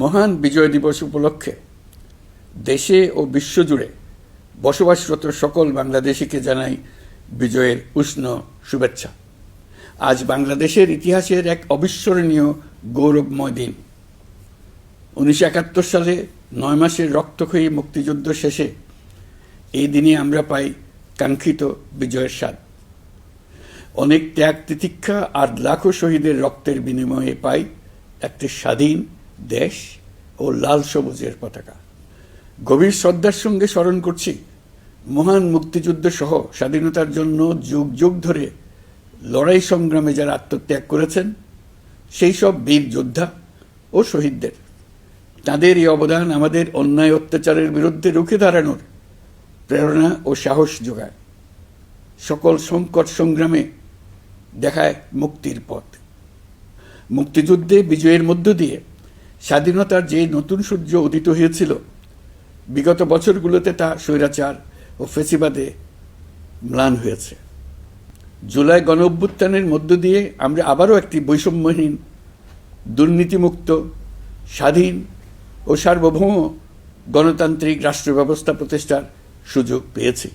মহান বিজয় দিবস উপলক্ষে দেশে ও বিশ্বজুড়ে বসবাসরত সকল বাংলাদেশিকে জানাই বিজয়ের উষ্ণ শুভেচ্ছা। আজ বাংলাদেশের ইতিহাসের এক অবিস্মরণীয় গৌরবময় দিন। 1971 সালে 9 মাসের রক্তক্ষয়ী মুক্তিযুদ্ধ শেষে এই দিনে আমরা পাই কাঙ্ক্ষিত বিজয়ের স্বাদ। অনেক ত্যাগ তিতিক্ষা আর লাখো শহীদের রক্তের বিনিময়ে পাই একটি স্বাধীন দেশ ও লাল সবুজের পতাকা। গভীর শ্রদ্ধার সঙ্গে স্মরণ করছি মহান মুক্তিযুদ্ধ সহ স্বাধীনতার জন্য যুগ যুগ ধরে লড়াই সংগ্রামে যারা আত্মত্যাগ করেছেন সেই সব বীর যোদ্ধা ও শহীদদের। তাদের এই অবদান আমাদের অন্যায় অত্যাচারের বিরুদ্ধে রুখে দাঁড়ানোর প্রেরণা ও সাহস যোগায়। সকল সংকট সংগ্রামে দেখায় মুক্তির পথ। মুক্তিযুদ্ধে বিজয়ের মধ্য দিয়ে স্বাধীনতার যে নতুন সূর্য উদিত হয়েছিল, বিগত বছরগুলোতে তা স্বৈরাচার ও ফ্যাসিবাদে ম্লান হয়েছে। জুলাই গণ অভ্যুত্থানের মধ্য দিয়ে আমরা আবারও একটি বৈষম্যহীন, দুর্নীতিমুক্ত, স্বাধীন ও সার্বভৌম গণতান্ত্রিক রাষ্ট্র ব্যবস্থা প্রতিষ্ঠার সুযোগ পেয়েছি।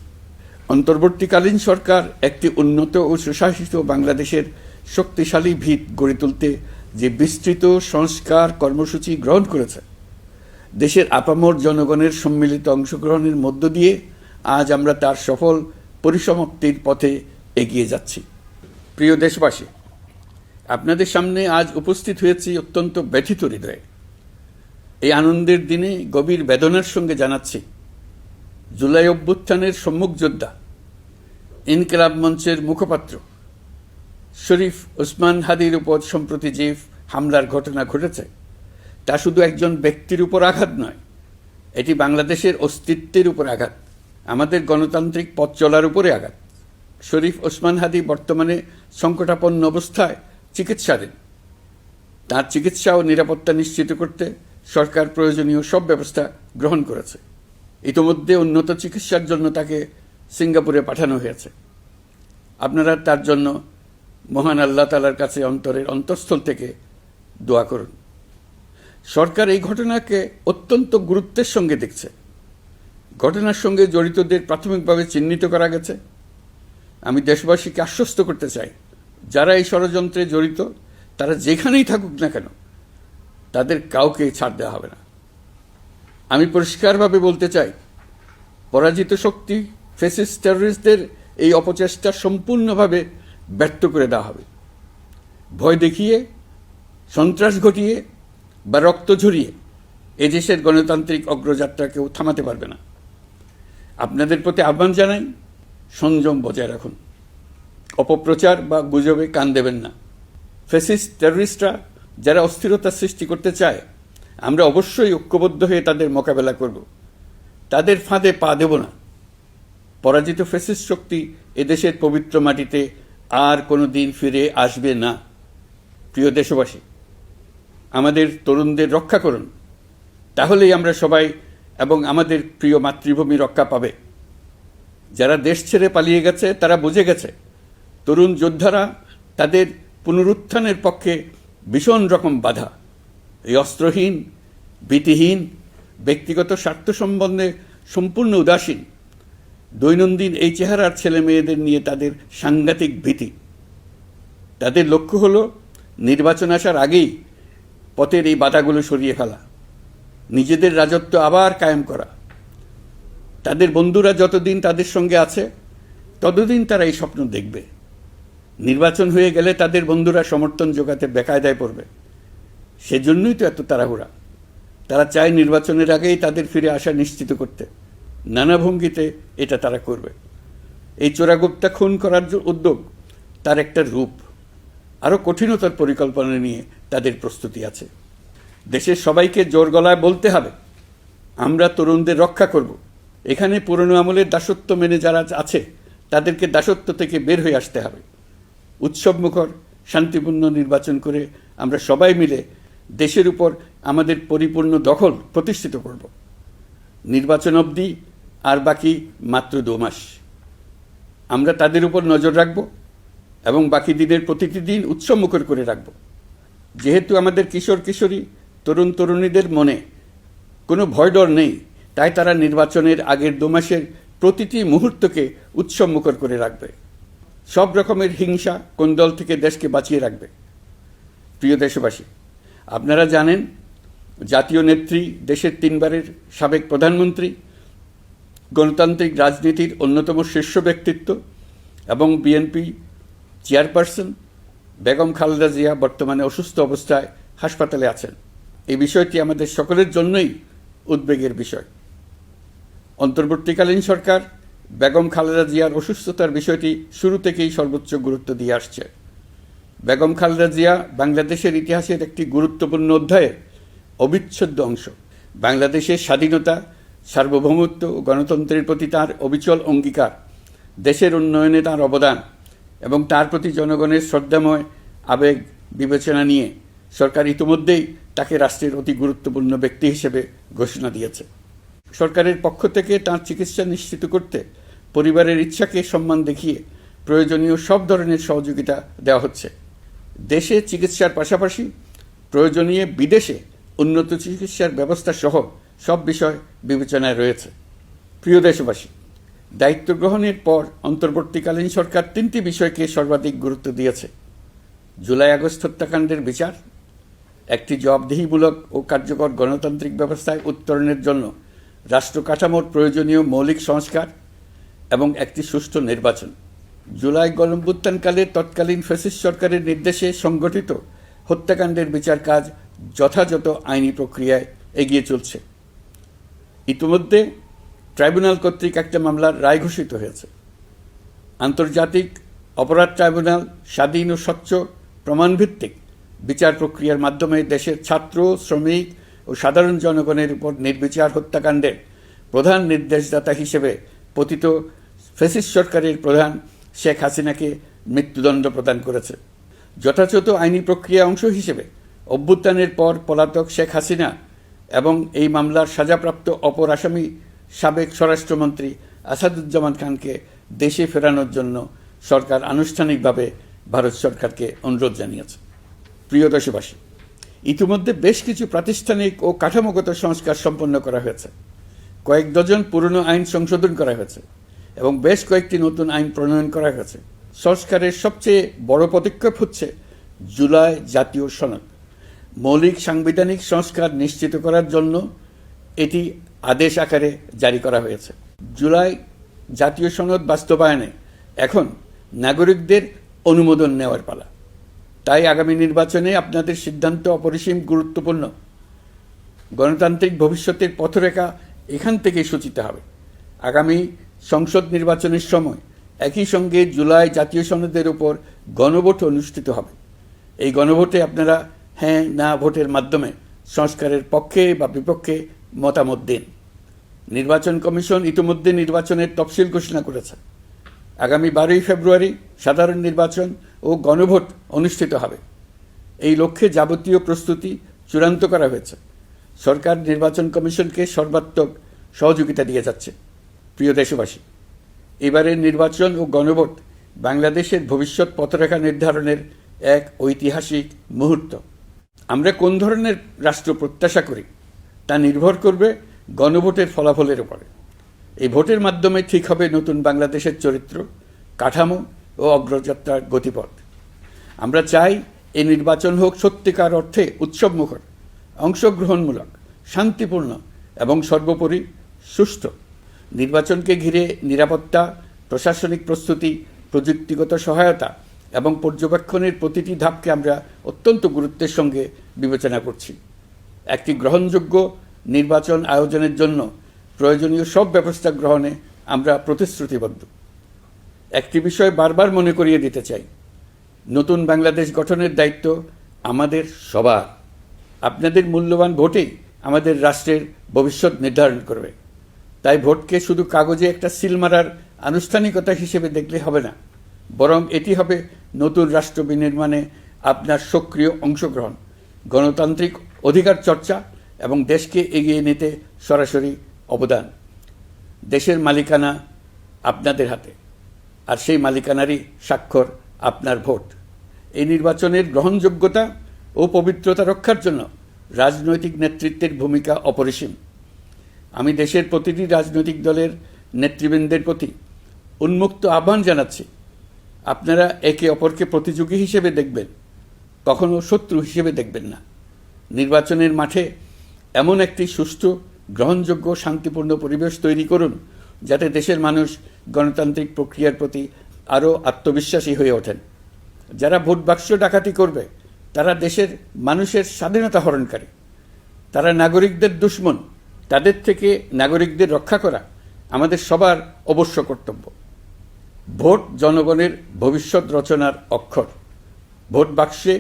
অন্তর্বর্তীকালীন সরকার একটি উন্নত ও সুশাসিত বাংলাদেশের শক্তিশালী ভিত গড়ে তুলতে যে বিস্তৃত সংস্কার কর্মসূচি গ্রহণ করেছে, দেশের আপামর জনগণের সম্মিলিত অংশগ্রহণের মধ্য দিয়ে আজ আমরা তার সফল পরিসমাপ্তির পথে এগিয়ে যাচ্ছি। প্রিয় দেশবাসী, আপনাদের সামনে আজ উপস্থিত হয়েছি অত্যন্ত ব্যথিত হৃদয়ে। এই আনন্দের দিনে গভীর বেদনার সঙ্গে জানাচ্ছি জুলাই অভ্যুত্থানের সম্মুখ যোদ্ধা, ইনকিলাব মঞ্চের মুখপাত্র শরীফ ওসমান হাদির উপর সম্প্রতি যে হামলার ঘটনা ঘটেছে তা শুধু একজন ব্যক্তির উপর আঘাত নয়, এটি বাংলাদেশের অস্তিত্বের উপর আঘাত, আমাদের গণতান্ত্রিক পথ চলার উপরে আঘাত। শরীফ ওসমান হাদি বর্তমানে সংকটাপন্ন অবস্থায় চিকিৎসাধীন। তার চিকিৎসা ও নিরাপত্তা নিশ্চিত করতে সরকার প্রয়োজনীয় সব ব্যবস্থা গ্রহণ করেছে। ইতোমধ্যে উন্নত চিকিৎসার জন্য তাকে সিঙ্গাপুরে পাঠানো হয়েছে। আপনারা তার জন্য মহান আল্লাহ তাআলার কাছে অন্তরের অন্তঃস্থল থেকে দোয়া করুন। সরকার এই ঘটনাকে অত্যন্ত গুরুত্বের সঙ্গে দেখছে। ঘটনার সঙ্গে জড়িতদের প্রাথমিকভাবে চিহ্নিত করা গেছে। আমি দেশবাসীকে আশ্বস্ত করতে চাই, যারা এই ষড়যন্ত্রে জড়িত তারা যেখানেই থাকুক না কেন, তাদের কাউকে ছাড় দেওয়া হবে না। আমি পরিষ্কারভাবে বলতে চাই, পরাজিত শক্তি ফ্যাসিস্ট টেররিস্টদের এই অপচেষ্টা সম্পূর্ণভাবে ব্যর্থ করে দেওয়া হবে। ভয় দেখিয়ে, সন্ত্রাস ঘটিয়ে বা রক্ত ঝরিয়ে এদেশের গণতান্ত্রিক অগ্রযাত্রা কেউ থামাতে পারবে না। আপনাদের প্রতি আহ্বান জানাই, সংযম বজায় রাখুন, অপপ্রচার বা গুজবে কান দেবেন না। ফ্যাসিস্ট টেররিস্টরা যারা অস্থিরতা সৃষ্টি করতে চায়, আমরা অবশ্যই ঐক্যবদ্ধ হয়ে তাদের মোকাবেলা করব। তাদের ফাঁদে পা দেব না। পরাজিত ফ্যাসিস্ট শক্তি এদেশের পবিত্র মাটিতে আর কোনো দিন ফিরে আসবে না। প্রিয় দেশবাসী, আমাদের তরুণদের রক্ষা করুন, তাহলেই আমরা সবাই এবং আমাদের প্রিয় মাতৃভূমি রক্ষা পাবে। যারা দেশ ছেড়ে পালিয়ে গেছে তারা বুঝে গেছে তরুণ যোদ্ধারা তাদের পুনরুত্থানের পক্ষে ভীষণ রকম বাধা। এই অস্ত্রহীন, ভীতিহীন, ব্যক্তিগত স্বার্থ সম্বন্ধে সম্পূর্ণ উদাসীন দৈনন্দিন এই চেহারার ছেলে মেয়েদের নিয়ে তাদের সাংঘাতিক ভীতি। তাদের লক্ষ্য হল নির্বাচন আসার আগেই পথের এই বাধাগুলো সরিয়ে ফেলা, নিজেদের রাজত্ব আবার কায়েম করা। তাদের বন্ধুরা যতদিন তাদের সঙ্গে আছে ততদিন তারা এই স্বপ্ন দেখবে। নির্বাচন হয়ে গেলে তাদের বন্ধুরা সমর্থন জোগাতে বেকায়দায় পড়বে। সেজন্যই তো এত তাড়াহুড়া। তারা চায় নির্বাচনের আগেই তাদের ফিরে আসা নিশ্চিত করতে। নানা ভঙ্গিতে এটা তারা করবে। এই চোরাগুপ্তা খুন করার উদ্যোগ তার একটা রূপ। আরও কঠিনতর পরিকল্পনা নিয়ে তাদের প্রস্তুতি আছে। দেশের সবাইকে জোর গলায় বলতে হবে, আমরা তরুণদের রক্ষা করব। এখানে পুরনো আমলের দাসত্ব মেনে যারা আছে তাদেরকে দাসত্ব থেকে বের হয়ে আসতে হবে। উৎসবমুখর শান্তিপূর্ণ নির্বাচন করে আমরা সবাই মিলে দেশের উপর আমাদের পরিপূর্ণ দখল প্রতিষ্ঠিত করব। নির্বাচন অবধি আর বাকি মাত্র 2 মাস। আমরা তাদের উপর নজর রাখব এবং বাকি দিনের প্রতিটি দিন উৎসবমুখর করে রাখব। যেহেতু আমাদের কিশোর কিশোরী তরুণ তরুণীদের মনে কোনো ভয় ডর নেই, তাই তারা নির্বাচনের আগের 2 মাসের প্রতিটি মুহূর্তকে উৎসবমুখর করে রাখবে। সব রকমের হিংসা কোন্দল থেকে দেশকে বাঁচিয়ে রাখবে। প্রিয় দেশবাসী, আপনারা জানেন জাতীয় নেত্রী, দেশের 3 বারের সাবেক প্রধানমন্ত্রী, গণতান্ত্রিক রাজনীতির অন্যতম শীর্ষ ব্যক্তিত্ব এবং বিএনপি চেয়ারপারসন বেগম খালেদা জিয়া বর্তমানে অসুস্থ অবস্থায় হাসপাতালে আছেন। এই বিষয়টি আমাদের সকলের জন্যই উদ্বেগের বিষয়। অন্তর্বর্তীকালীন সরকার বেগম খালেদা জিয়ার অসুস্থতার বিষয়টি শুরু থেকেই সর্বোচ্চ গুরুত্ব দিয়ে আসছে। বেগম খালেদা জিয়া বাংলাদেশের ইতিহাসের একটি গুরুত্বপূর্ণ অধ্যায়ের অবিচ্ছেদ্য অংশ। বাংলাদেশের স্বাধীনতা, সার্বভৌমত্ব ও গণতন্ত্রের প্রতি তাঁর অবিচল অঙ্গীকার, দেশের উন্নয়নে তাঁর অবদান এবং তার প্রতি জনগণের শ্রদ্ধাময় আবেগ বিবেচনা নিয়ে সরকার ইতিমধ্যেই তাকে রাষ্ট্রের অতি গুরুত্বপূর্ণ ব্যক্তি হিসেবে ঘোষণা দিয়েছে। সরকারের পক্ষ থেকে তাঁর চিকিৎসা নিশ্চিত করতে পরিবারের ইচ্ছাকে সম্মান দেখিয়ে প্রয়োজনীয় সব ধরনের সহযোগিতা দেওয়া হচ্ছে। দেশে চিকিৎসার পাশাপাশি প্রয়োজনীয় বিদেশে উন্নত চিকিৎসার ব্যবস্থা সহ সব বিষয় বিবেচনায় রয়েছে। প্রিয় দেশবাসী, দায়িত্ব গ্রহণের পর অন্তর্বর্তীকালীন সরকার 3টি বিষয়কে সর্বাধিক গুরুত্ব দিয়েছে: জুলাই আগস্ট হত্যাকাণ্ডের বিচার, একটি জবাবদিহিমূলক ও কার্যকর গণতান্ত্রিক ব্যবস্থায় উত্তরণের জন্য রাষ্ট্র কাঠামোর প্রয়োজনীয় মৌলিক সংস্কার এবং একটি সুষ্ঠু নির্বাচন। জুলাই গণঅভ্যুত্থানকালে তৎকালীন ফ্যাসিস্ট সরকারের নির্দেশে সংগঠিত হত্যাকাণ্ডের বিচার কাজ যথাযথ আইনি প্রক্রিয়ায় এগিয়ে চলছে। ইতিমধ্যে ট্রাইব্যুনাল কর্তৃক একটা মামলার রায় ঘোষিত হয়েছে। আন্তর্জাতিক অপরাধ ট্রাইব্যুনাল স্বাধীন ও স্বচ্ছ প্রমাণভিত্তিক বিচার প্রক্রিয়ার মাধ্যমে দেশের ছাত্র, শ্রমিক ও সাধারণ জনগণের উপর নির্বিচার হত্যাকাণ্ডের প্রধান নির্দেশদাতা হিসেবে পতিত ফ্যাসিস্ট সরকারের প্রধান শেখ হাসিনাকে মৃত্যুদণ্ড প্রদান করেছে। যথাযথ আইনি প্রক্রিয়া অংশ হিসেবে অভ্যুত্থানের পর পলাতক শেখ হাসিনা এবং এই মামলার সাজাপ্রাপ্ত অপর আসামি সাবেক স্বরাষ্ট্রমন্ত্রী আসাদুজ্জামান খানকে দেশে ফেরানোর জন্য সরকার আনুষ্ঠানিকভাবে ভারত সরকারকে অনুরোধ জানিয়েছে। প্রিয় দেশবাসী, ইতিমধ্যে বেশ কিছু প্রাতিষ্ঠানিক ও কাঠামোগত সংস্কার সম্পন্ন করা হয়েছে। কয়েক ডজন পুরনো আইন সংশোধন করা হয়েছে এবং বেশ কয়েকটি নতুন আইন প্রণয়ন করা হয়েছে। সংস্কারের সবচেয়ে বড় পদক্ষেপ হচ্ছে জুলাই জাতীয় সনদ। মৌলিক সাংবিধানিক সংস্কার নিশ্চিত করার জন্য এটি আদেশ আকারে জারি করা হয়েছে। জুলাই জাতীয় সনদ বাস্তবায়নে এখন নাগরিকদের অনুমোদন নেওয়ার পালা। তাই আগামী নির্বাচনে আপনাদের সিদ্ধান্ত অপরিসীম গুরুত্বপূর্ণ। গণতান্ত্রিক ভবিষ্যতের পথরেখা এখান থেকেই সূচিত হবে। আগামী সংসদ নির্বাচনের সময় একই সঙ্গে জুলাই জাতীয় সনদের উপর গণভোট অনুষ্ঠিত হবে। এই গণভোটে আপনারা হ্যাঁ না ভোটের মাধ্যমে সংস্কারের পক্ষে বা বিপক্ষে মতামত দিন। নির্বাচন কমিশন ইতিমধ্যে নির্বাচনের তফসিল ঘোষণা করেছে। আগামী 12ই ফেব্রুয়ারি সাধারণ নির্বাচন ও গণভোট অনুষ্ঠিত হবে। এই লক্ষ্যে যাবতীয় প্রস্তুতি চূড়ান্ত করা হয়েছে। সরকার নির্বাচন কমিশনকে সর্বাত্মক সহযোগিতা দিয়ে যাচ্ছে। প্রিয় দেশবাসী, এবারের নির্বাচন ও গণভোট বাংলাদেশের ভবিষ্যৎ পথরেখা নির্ধারণের এক ঐতিহাসিক মুহূর্ত। আমরা কোন ধরনের রাষ্ট্র প্রত্যাশা করি তা নির্ভর করবে গণভোটের ফলাফলের উপরে। এই ভোটের মাধ্যমে ঠিক হবে নতুন বাংলাদেশের চরিত্র, কাঠামো ও অগ্রযাত্রার গতিপথ। আমরা চাই এই নির্বাচন হোক সত্যিকার অর্থে উৎসবমুখর, অংশগ্রহণমূলক, শান্তিপূর্ণ এবং সর্বোপরি সুষ্ঠু। নির্বাচনকে ঘিরে নিরাপত্তা, প্রশাসনিক প্রস্তুতি, প্রযুক্তিগত সহায়তা এবং পর্যবেক্ষণের প্রতিটি ধাপকে আমরা অত্যন্ত গুরুত্বের সঙ্গে বিবেচনা করছি। একটি গ্রহণযোগ্য নির্বাচন আয়োজনের জন্য প্রয়োজনীয় সব ব্যবস্থা গ্রহণে আমরা প্রতিশ্রুতিবদ্ধ। একটি বিষয় বারবার মনে করিয়ে দিতে চাই, নতুন বাংলাদেশ গঠনের দায়িত্ব আমাদের সবার। আপনাদের মূল্যবান ভোটেই আমাদের রাষ্ট্রের ভবিষ্যৎ নির্ধারণ করবে। তাই ভোটকে শুধু কাগজে একটা সিল মারার আনুষ্ঠানিকতা হিসেবে দেখলে হবে না, বরং এটি হবে নতুন রাষ্ট্র বিনির্মাণে আপনার সক্রিয় অংশগ্রহণ, গণতান্ত্রিক অধিকার চর্চা এবং দেশকে এগিয়ে নিতে সরাসরি অবদান। দেশের মালিকানা আপনাদের হাতে, আর সেই মালিকানারই স্বাক্ষর আপনার ভোট। এই নির্বাচনের গ্রহণযোগ্যতা ও পবিত্রতা রক্ষার জন্য রাজনৈতিক নেতৃত্বের ভূমিকা অপরিসীম। আমি দেশের প্রতিটি রাজনৈতিক দলের নেতৃবৃন্দের প্রতি উন্মুক্ত আহ্বান জানাচ্ছি, আপনারা একে অপরকে প্রতিযোগী হিসেবে দেখবেন, কখনো শত্রু হিসেবে দেখবেন না। নির্বাচনের মাঠে এমন একটি সুষ্ঠু, গ্রহণযোগ্য, শান্তিপূর্ণ পরিবেশ তৈরি করুন যাতে দেশের মানুষ গণতান্ত্রিক প্রক্রিয়ার প্রতি আরও আত্মবিশ্বাসী হয়ে ওঠেন। যারা ভোট বাক্স ডাকাতি করবে তারা দেশের মানুষের স্বাধীনতা হরণকারী, তারা নাগরিকদের দুশমন। তাদের থেকে নাগরিকদের রক্ষা করা আমাদের সবার অবশ্য কর্তব্য। ভোট জনগণের ভবিষ্যৎ রচনার অক্ষর। ভোট বাক্সে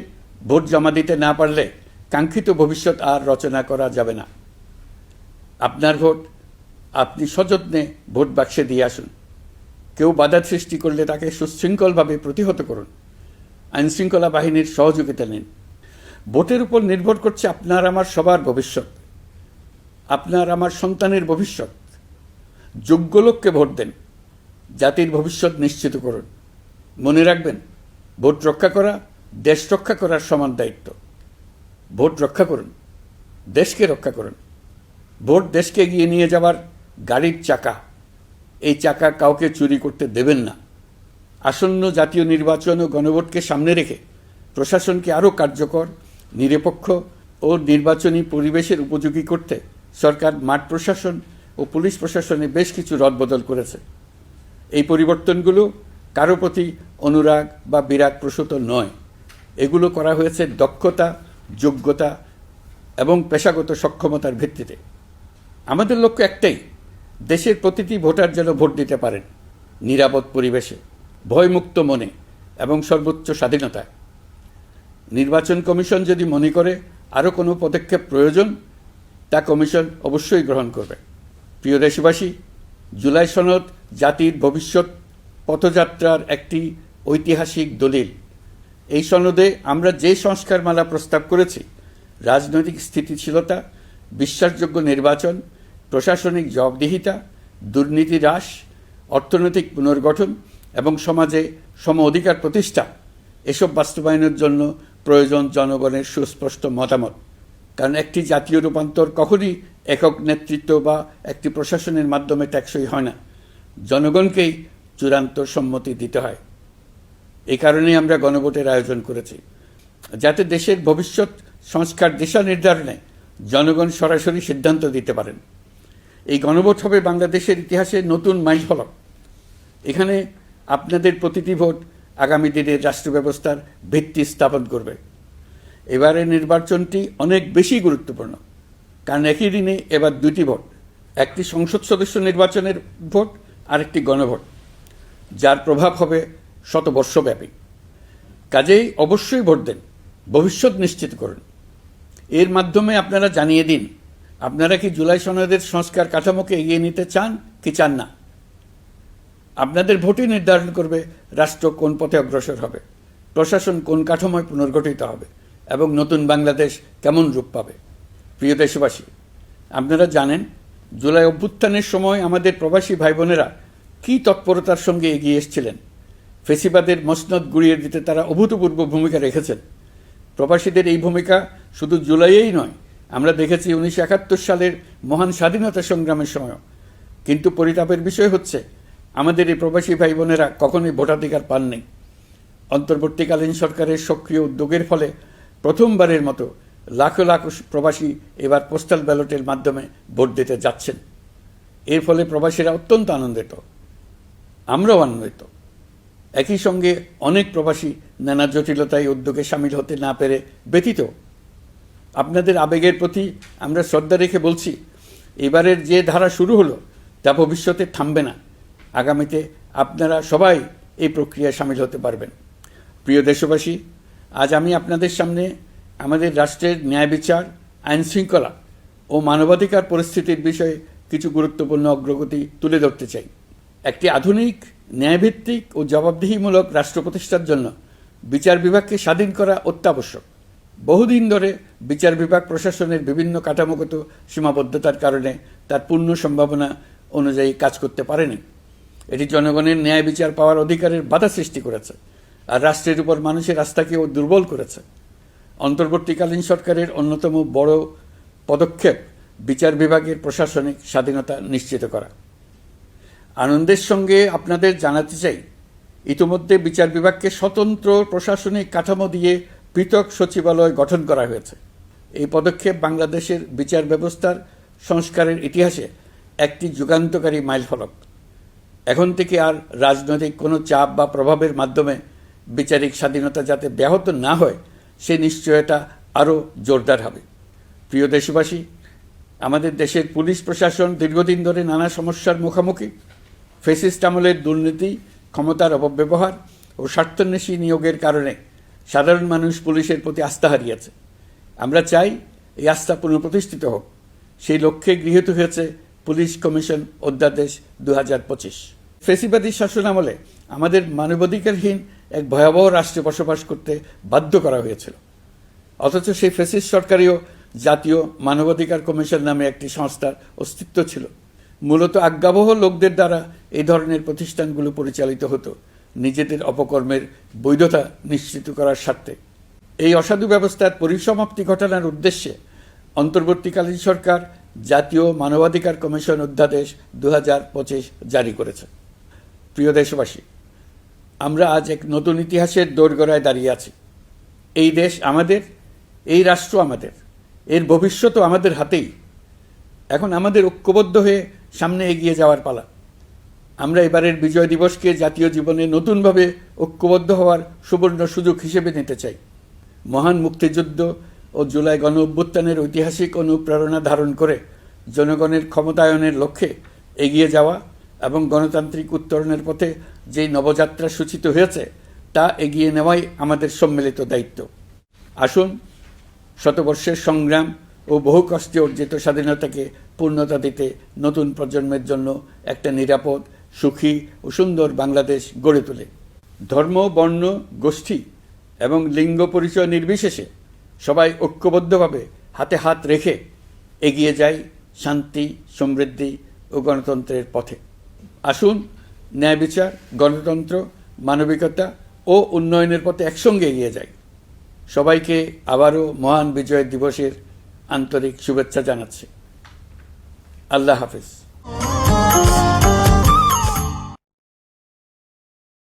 ভোট জমা দিতে না পারলে কাঙ্ক্ষিত ভবিষ্যৎ আর রচনা করা যাবে না। আপনার ভোট আপনি সযত্নে ভোট বাক্সে দিয়ে আসুন। কেউ বাধা সৃষ্টি করলে তাকে সুশৃঙ্খলভাবে প্রতিহত করুন। আইনশৃঙ্খলা বাহিনীর সহযোগিতা নিন। ভোটের উপর নির্ভর করছে আপনার আমার সবার ভবিষ্যৎ, আপনার আমার সন্তানের ভবিষ্যৎ। যোগ্য লোককে ভোট দেন, জাতির ভবিষ্যৎ নিশ্চিত করুন। মনে রাখবেন, ভোট রক্ষা করা দেশ রক্ষা করার সমান দায়িত্ব। ভোট রক্ষা করুন, দেশকে রক্ষা করুন। ভোট দেশকে এগিয়ে নিয়ে যাওয়ার গাড়ির চাকা। এই চাকা কাউকে চুরি করতে দেবেন না। আসন্ন জাতীয় নির্বাচন ও গণভোটকে সামনে রেখে প্রশাসনকে আরও কার্যকর, নিরপেক্ষ ও নির্বাচনী পরিবেশের উপযোগী করতে সরকার মাঠ প্রশাসন ও পুলিশ প্রশাসনে বেশ কিছু রদবদল করেছে। এই পরিবর্তনগুলো কারো প্রতি অনুরাগ বা বিরাগ প্রসূত নয়। এগুলো করা হয়েছে দক্ষতা, যোগ্যতা এবং পেশাগত সক্ষমতার ভিত্তিতে। আমাদের লক্ষ্য একটাই, দেশের প্রতিটি ভোটার যেন ভোট দিতে পারেন নিরাপদ পরিবেশে, ভয়মুক্ত মনে এবং সর্বোচ্চ স্বাধীনতায়। নির্বাচন কমিশন যদি মনে করে আরও কোনো পদক্ষেপ প্রয়োজন, তা কমিশন অবশ্যই গ্রহণ করবে। প্রিয় দেশবাসী, জুলাই সনদ জাতির ভবিষ্যৎ পথযাত্রার একটি ঐতিহাসিক দলিল। এই সনদে আমরা যে সংস্কারমালা প্রস্তাব করেছি, রাজনৈতিক স্থিতিশীলতা, বিশ্বাসযোগ্য নির্বাচন, প্রশাসনিক জবাবদিহিতা, দুর্নীতি হ্রাস, অর্থনৈতিক পুনর্গঠন এবং সমাজে সম অধিকার প্রতিষ্ঠা, এসব বাস্তবায়নের জন্য প্রয়োজন জনগণের সুস্পষ্ট মতামত। কারণ একটি জাতীয় রূপান্তর কখনই একক নেতৃত্ব বা একটি প্রশাসনের মাধ্যমে টেকসই হয় না। জনগণকেই চূড়ান্ত সম্মতি দিতে হয়। এই কারণেই আমরা গণভোটের আয়োজন করেছি, যাতে দেশের ভবিষ্যৎ সংস্কার দিশা নির্ধারণে জনগণ সরাসরি সিদ্ধান্ত দিতে পারেন। এই গণভোট হবে বাংলাদেশের ইতিহাসে নতুন মাইলফলক। এখানে আপনাদের প্রতিটি ভোট আগামী দিনের রাষ্ট্র ব্যবস্থার ভিত্তি স্থাপন করবে। এবারের নির্বাচনটি অনেক বেশি গুরুত্বপূর্ণ, কারণ একই দিনে এবার দুটি ভোট, একটি সংসদ সদস্য নির্বাচনের ভোট আর একটি গণভোট, যার প্রভাব হবে শতবর্ষব্যাপী। কাজেই অবশ্যই ভোট দেন, ভবিষ্যৎ নিশ্চিত করুন। এর মাধ্যমে আপনারা জানিয়ে দিন, আপনারা কি জুলাই সনদের সংস্কার কাঠামোকে এগিয়ে নিতে চান কি চান না। আপনাদের ভোটই নির্ধারণ করবে রাষ্ট্র কোন পথে অগ্রসর হবে, প্রশাসন কোন কাঠামোয় পুনর্গঠিত হবে এবং নতুন বাংলাদেশ কেমন রূপ পাবে। প্রিয় দেশবাসী, আপনারা জানেন জুলাই অভ্যুত্থানের সময় আমাদের প্রবাসী ভাই বোনেরা কী তৎপরতার সঙ্গে এগিয়ে এসেছিলেন। ফেসিবাদের মসনদ গুড়িয়ে দিতে তারা অভূতপূর্ব ভূমিকা রেখেছেন। প্রবাসীদের এই ভূমিকা শুধু জুলাইয়েই নয়, আমরা দেখেছি 1971 সালের মহান স্বাধীনতা সংগ্রামের সময়ও। কিন্তু পরিতাপের বিষয় হচ্ছে, আমাদের এই প্রবাসী ভাই বোনেরা কখনোই ভোটাধিকার পাননি। অন্তর্বর্তীকালীন সরকারের সক্রিয় উদ্যোগের ফলে প্রথমবারের মতো লাখো লাখো প্রবাসী এবার পোস্টাল ব্যালটের মাধ্যমে ভোট দিতে যাচ্ছেন। এর ফলে প্রবাসীরা অত্যন্ত আনন্দিত, আমরাও আনন্দিত। একই সঙ্গে অনেক প্রবাসী নানা জটিলতায় উদ্যোগে সামিল হতে না পেরে ব্যথিত। আপনাদের আবেগের প্রতি আমরা শ্রদ্ধা রেখে বলছি, এবারের যে ধারা শুরু হলো তা ভবিষ্যতে থামবে না। আগামীতে আপনারা সবাই এই প্রক্রিয়ায় সামিল হতে পারবেন। প্রিয় দেশবাসী, আজ আমি আপনাদের সামনে আমাদের রাষ্ট্রের ন্যায় বিচার, আইন শৃঙ্খলা ও মানবাধিকার পরিস্থিতির বিষয়ে কিছু গুরুত্বপূর্ণ অগ্রগতি তুলে ধরতে চাই। একটি আধুনিক, ন্যায়ভিত্তিক ও জবাবদিহিমূলক রাষ্ট্র প্রতিষ্ঠার জন্য বিচার বিভাগকে স্বাধীন করা অত্যাবশ্যক। বহুদিন ধরে বিচার বিভাগ প্রশাসনের বিভিন্ন কাঠামোগত সীমাবদ্ধতার কারণে তার পূর্ণ সম্ভাবনা অনুযায়ী কাজ করতে পারেনি। এটি জনগণের ন্যায় বিচার পাওয়ার অধিকারের বাধা সৃষ্টি করেছে আর রাষ্ট্রের উপর মানুষের আস্থাকেও দুর্বল করেছে। অন্তর্বর্তীকালীন সরকারের অন্যতম বড় পদক্ষেপ বিচার বিভাগের প্রশাসনিক স্বাধীনতা নিশ্চিত করা। আনন্দের সঙ্গে আপনাদের জানাতে চাই, ইতিমধ্যে বিচার বিভাগকে স্বতন্ত্র প্রশাসনিক কাঠামো দিয়ে পৃথক সচিবালয় গঠন করা হয়েছে। এই পদক্ষেপ বাংলাদেশের বিচার ব্যবস্থার সংস্কারের ইতিহাসে একটি যুগান্তকারী মাইলফলক। এখন থেকে আর রাজনৈতিক কোনো চাপ বা প্রভাবের মাধ্যমে বিচারিক স্বাধীনতা যাতে ব্যাহত না হয়, সে নিশ্চয়তা আরও জোরদার হবে। প্রিয় দেশবাসী, আমাদের দেশের পুলিশ প্রশাসন দীর্ঘদিন ধরে নানা সমস্যার মুখোমুখি। ফ্যাসিস্ট আমলের দুর্নীতি, ক্ষমতার অপব্যবহার ও স্বার্থান্বেষী নিয়োগের কারণে সাধারণ মানুষ পুলিশের প্রতি আস্থা হারিয়েছে। আমরা চাই এই আস্থা পুনঃপ্রতিষ্ঠিত হোক। সেই লক্ষ্যে গৃহীত হয়েছে পুলিশ কমিশন অধ্যাদেশ 2025। ফ্যাসিবাদী শাসন আমলে আমাদের মানবাধিকারহীন এক ভয়াবহ রাষ্ট্রে বসবাস করতে বাধ্য করা হয়েছিল। অথচ সেই ফ্যাসিস্ট সরকারেও জাতীয় মানবাধিকার কমিশন নামে একটি সংস্থার অস্তিত্ব ছিল। মূলত আজ্ঞাবহ লোকদের দ্বারা এই ধরনের প্রতিষ্ঠানগুলো পরিচালিত হতো নিজেদের অপকর্মের বৈধতা নিশ্চিত করার স্বার্থে। এই অসাধু ব্যবস্থার পরিসমাপ্তি ঘটানোর উদ্দেশ্যে অন্তর্বর্তীকালীন সরকার জাতীয় মানবাধিকার কমিশন অধ্যাদেশ 2025 জারি করেছে। প্রিয় দেশবাসী, আমরা আজ এক নতুন ইতিহাসের দোরগোড়ায় দাঁড়িয়ে আছি। এই দেশ আমাদের, এই রাষ্ট্র আমাদের, এর ভবিষ্যৎও আমাদের হাতেই। এখন আমাদের ঐক্যবদ্ধ হয়ে সামনে এগিয়ে যাওয়ার পালা। আমরা এবারের বিজয় দিবসকে জাতীয় জীবনে নতুনভাবে ঐক্যবদ্ধ হওয়ার সুবর্ণ সুযোগ হিসেবে নিতে চাই। মহান মুক্তিযুদ্ধ ও জুলাই গণ অভ্যুত্থানের ঐতিহাসিক অনুপ্রেরণা ধারণ করে জনগণের ক্ষমতায়নের লক্ষ্যে এগিয়ে যাওয়া এবং গণতান্ত্রিক উত্তরণের পথে যেই নবযাত্রা সূচিত হয়েছে তা এগিয়ে নেওয়াই আমাদের সম্মিলিত দায়িত্ব। আসুন শতবর্ষের সংগ্রাম ও বহু কষ্টে অর্জিত স্বাধীনতাকে পূর্ণতা দিতে নতুন প্রজন্মের জন্য একটা নিরাপদ, সুখী ও সুন্দর বাংলাদেশ গড়ে তোলে। ধর্ম, বর্ণ, গোষ্ঠী এবং লিঙ্গ পরিচয় নির্বিশেষে সবাই ঐক্যবদ্ধভাবে হাতে হাত রেখে এগিয়ে যায় শান্তি, সমৃদ্ধি ও গণতন্ত্রের পথে। আসুন ন্যায় বিচার, গণতন্ত্র, মানবিকতা ও উন্নয়নের পথে একসঙ্গে এগিয়ে যাই। সবাইকে আবারও মহান বিজয় দিবসের আন্তরিক শুভেচ্ছা জানাচ্ছি। আল্লাহ হাফেজ।